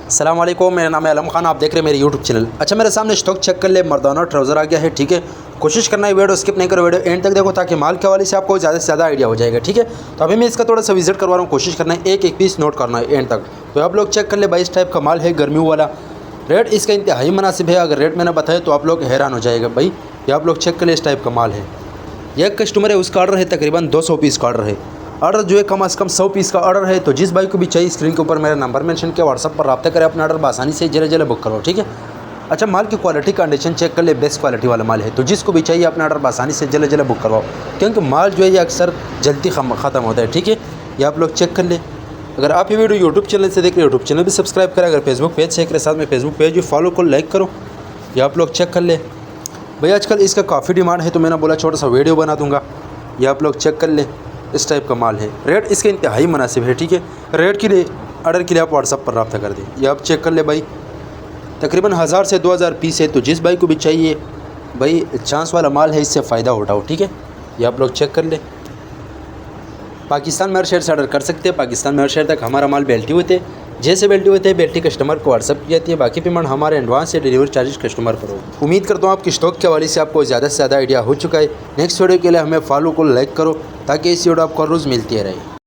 अस्सलाम वालेकुम, मेरा नाम है आलम खान, आप देख रहे हैं मेरे यूट्यूब चैनल। अच्छा, मेरे सामने स्टॉक चेक कर ले, मर्दाना ट्राउज़र आ गया है। ठीक है, कोशिश करना है वीडियो स्किप नहीं करो, वीडियो एंड तक देखो ताकि माल के हवाले से आपको ज़्यादा से ज़्यादा आइडिया हो जाएगा। ठीक है, तो अभी मैं इसका थोड़ा सा विजिट करवा रहा हूँ, कोशिश करना है एक एक पीस नोट करना है एंड तक। तो आप लोग चेक कर ले भाई, इस टाइप का माल है, गर्मियों वाला। रेट इसका इंतहाई मुनासिब है, अगर रेट मैंने बताया तो आप लोग हैरान हो जाएगा भाई। ये आप लोग चेक कर ले, इस टाइप का माल है। यह कस्टमर है, उसका ऑर्डर है तकरीबन 200 पीस का ऑर्डर है। ऑर्डर जो है कम से कम 100 पीस का ऑर्डर है। तो जिस भाई को भी चाहिए स्क्रीन के ऊपर मेरा नंबर मेंशन किया, व्हाट्सअप पर रब्ता करें, अपना ऑर्डर आसानी से जल्द जल्द बुक करो। ठीक है। अच्छा, माल की क्वालिटी कंडीशन चेक कर ले, बेस्ट क्वालिटी वाला माल है। तो जिसको भी चाहिए अपना ऑर्डर आसानी से जल्द जल्द बुक करवाओ, क्योंकि माल जो है ये अक्सर जल्दी ख़त्म होता है। ठीक है, ये आप लोग चेक कर ले। अगर आप ये वीडियो यूट्यूब चैनल से देख रहे हो, यूट्यूब चैनल भी सब्सक्राइब करें। अगर फेसबुक पेज से देख रहे, साथ में फेसबुक पेज भी फॉलो करो, लाइक करो। ये आप लोग चेक कर ले भाई। आजकल इसका काफ़ी डिमांड है, तो मैंने बोला छोटा सा वीडियो बना दूंगा। ये आप लोग चेक कर ले, इस टाइप का माल है। रेट इसके इंतहाई मुनासिब है। ठीक है, रेट के लिए ऑर्डर के लिए आप व्हाट्सअप पर रब्ता कर दें। ये आप चेक कर ले भाई, तकरीबन 1000 से 2000 पीस है। तो जिस भाई को भी चाहिए भाई, चांस वाला माल है, इससे फ़ायदा उठाओ। ठीक है, ये आप लोग चेक कर ले। पाकिस्तान में हर शहर से ऑर्डर कर सकते हैं। पाकिस्तान में हर शहर तक हमारा माल बेल्टी होते हैं। जैसे बेल्टी होते हैं, बेल्टी कस्टमर को व्हाट्सअप की जाती है। बाकी पेमेंट हमारे एडवांस से डिलीवरी चार्जेस कस्टमर पर हो। उम्मीद करता हूँ आपकी स्टॉक के हवाले से आपको ज़्यादा से ज़्यादा आइडिया हो चुका है। नेक्स्ट वीडियो के लिए हमें फॉलो को लाइक करो, ताकि इस वीडियो आपको रोज़ मिलती रहे।